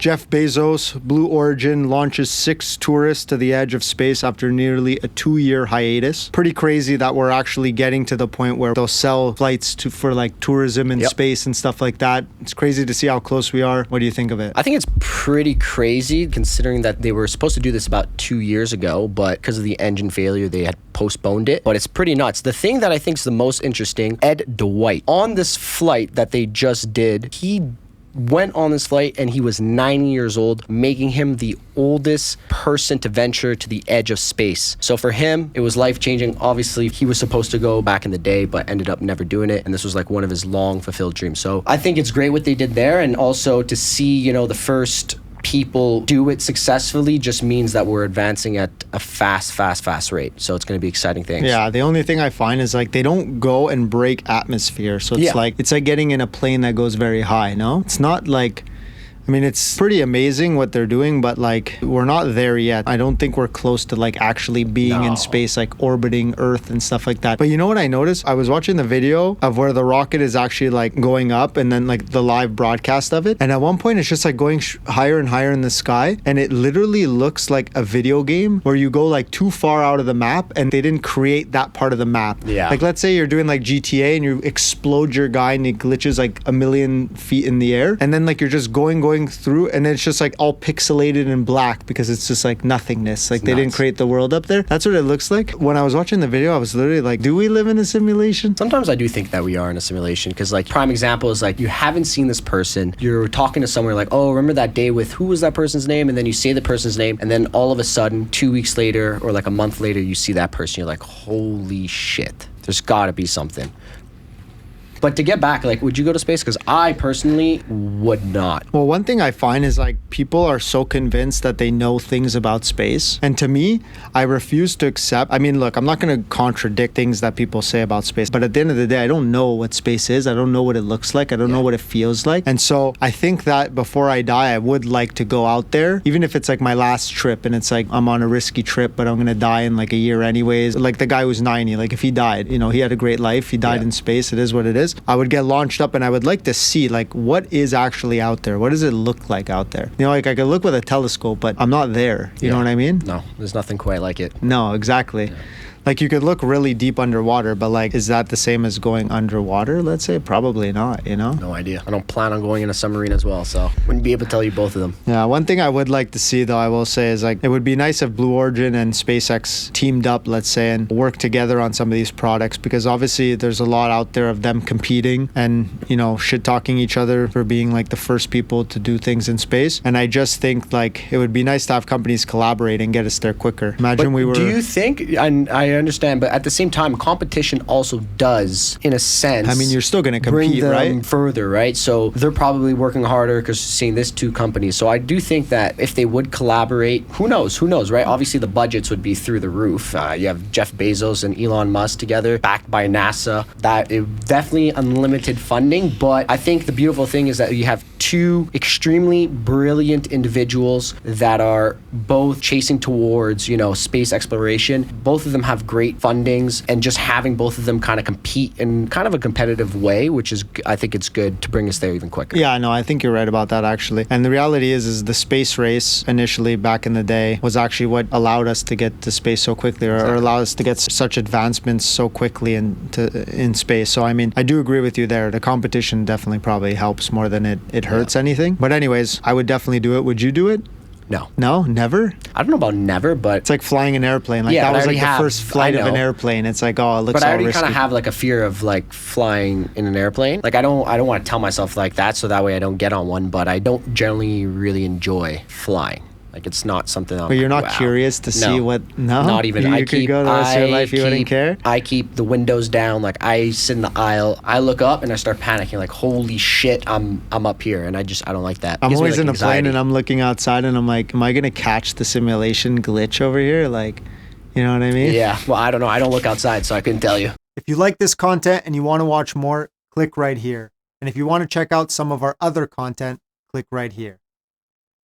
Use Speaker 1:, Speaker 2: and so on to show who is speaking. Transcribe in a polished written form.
Speaker 1: Jeff Bezos, Blue Origin, launches 6 tourists to the edge of space after nearly a 2-year hiatus. Pretty crazy that we're actually getting to the point where they'll sell flights for like tourism in space and stuff like that. It's crazy to see how close we are. What do you think of it?
Speaker 2: I think it's pretty crazy considering that they were supposed to do this about 2 years ago, but because of the engine failure, they had postponed it. But it's pretty nuts. The thing that I think is the most interesting, Ed Dwight, on this flight that they just did, he went on this flight and he was 90 years old, making him the oldest person to venture to the edge of space. So for him, it was life-changing. Obviously, he was supposed to go back in the day, but ended up never doing it. And this was like one of his long fulfilled dreams. So I think it's great what they did there. And also to see, you know, the first people do it successfully just means that we're advancing at a fast rate. So it's going to be exciting things.
Speaker 1: Yeah, the only thing I find is like they don't go and break atmosphere. So it's like getting in a plane that goes very high, no? It's not like, I mean, it's pretty amazing what they're doing, but like we're not there yet. I don't think we're close to like actually being in space, like orbiting Earth and stuff like that. But you know what I noticed? I was watching the video of where the rocket is actually like going up and then like the live broadcast of it. And at one point it's just like going higher and higher in the sky. And it literally looks like a video game where you go like too far out of the map and they didn't create that part of the map.
Speaker 2: Yeah.
Speaker 1: Like let's say you're doing like GTA and you explode your guy and it glitches like 1,000,000 feet in the air. And then like you're just going through and it's just like all pixelated and black because it's just like nothingness. Like they didn't create the world up there. That's what it looks like. When I was watching the video, I was literally like, do we live in a simulation?
Speaker 2: Sometimes I do think that we are in a simulation because like prime example is like you haven't seen this person. You're talking to someone like, oh, remember that day with who was that person's name? And then you say the person's name and then all of a sudden 2 weeks later or like a month later you see that person. You're like, holy shit, there's gotta be something. But to get back, like, would you go to space? Because I personally would not.
Speaker 1: Well, one thing I find is like people are so convinced that they know things about space. And to me, I refuse to accept. I mean, look, I'm not going to contradict things that people say about space. But at the end of the day, I don't know what space is. I don't know what it looks like. I don't know what it feels like. And so I think that before I die, I would like to go out there, even if it's like my last trip and it's like I'm on a risky trip, but I'm going to die in like a year anyways. Like the guy who's 90, like if he died, you know, he had a great life. He died in space. It is what it is. I would get launched up and I would like to see like what is actually out there. What does it look like out there? You know, like I could look with a telescope, but I'm not there. You know what I mean?
Speaker 2: No, there's nothing quite like it.
Speaker 1: No, exactly. Yeah. Like you could look really deep underwater, but like, is that the same as going underwater? Let's say probably not, you know?
Speaker 2: No idea. I don't plan on going in a submarine as well, so wouldn't be able to tell you both of them.
Speaker 1: Yeah, one thing I would like to see though, I will say is like, it would be nice if Blue Origin and SpaceX teamed up, let's say, and worked together on some of these products because obviously there's a lot out there of them competing and, you know, shit talking each other for being like the first people to do things in space. And I just think like it would be nice to have companies collaborate and get us there quicker. Imagine we were...
Speaker 2: Do you think, and I understand, but at the same time, competition also does, in a sense,
Speaker 1: I mean, you're still going to compete,
Speaker 2: bring them
Speaker 1: right?
Speaker 2: further, right? So they're probably working harder because seeing this two companies. So I do think that if they would collaborate, who knows, right? Obviously, the budgets would be through the roof. You have Jeff Bezos and Elon Musk together, backed by NASA. That is definitely unlimited funding. But I think the beautiful thing is that you have two extremely brilliant individuals that are both chasing towards, you know, space exploration. Both of them have great fundings, and just having both of them kind of compete in kind of a competitive way, which is, I think it's good to bring us there even quicker.
Speaker 1: Yeah, no, I think you're right about that actually. And the reality is the space race initially back in the day was actually what allowed us to get to space so quickly, or allowed us to get such advancements so quickly in space. So I mean, I do agree with you there. The competition definitely probably helps more than it hurts anything. But anyways, I would definitely do it. Would you do it?
Speaker 2: No.
Speaker 1: No? Never?
Speaker 2: I don't know about never, but...
Speaker 1: It's like flying an airplane. Like that was like the first flight of an airplane. It's like, oh, it looks all risky.
Speaker 2: But I already kind of have like a fear of like flying in an airplane. Like I don't want to tell myself like that so that way I don't get on one, but I don't generally really enjoy flying. Like it's not something I'm...
Speaker 1: But you're not curious to see what... No?
Speaker 2: Not even.
Speaker 1: You could go the rest of your life, you wouldn't care?
Speaker 2: I keep the windows down. Like I sit in the aisle. I look up and I start panicking. Like, holy shit, I'm up here. And I don't like that.
Speaker 1: I'm always in a plane and I'm looking outside and I'm like, am I going to catch the simulation glitch over here? Like, you know what I mean?
Speaker 2: Yeah. Well, I don't know. I don't look outside, so I couldn't tell you.
Speaker 1: If you like this content and you want to watch more, click right here. And if you want to check out some of our other content, click right here.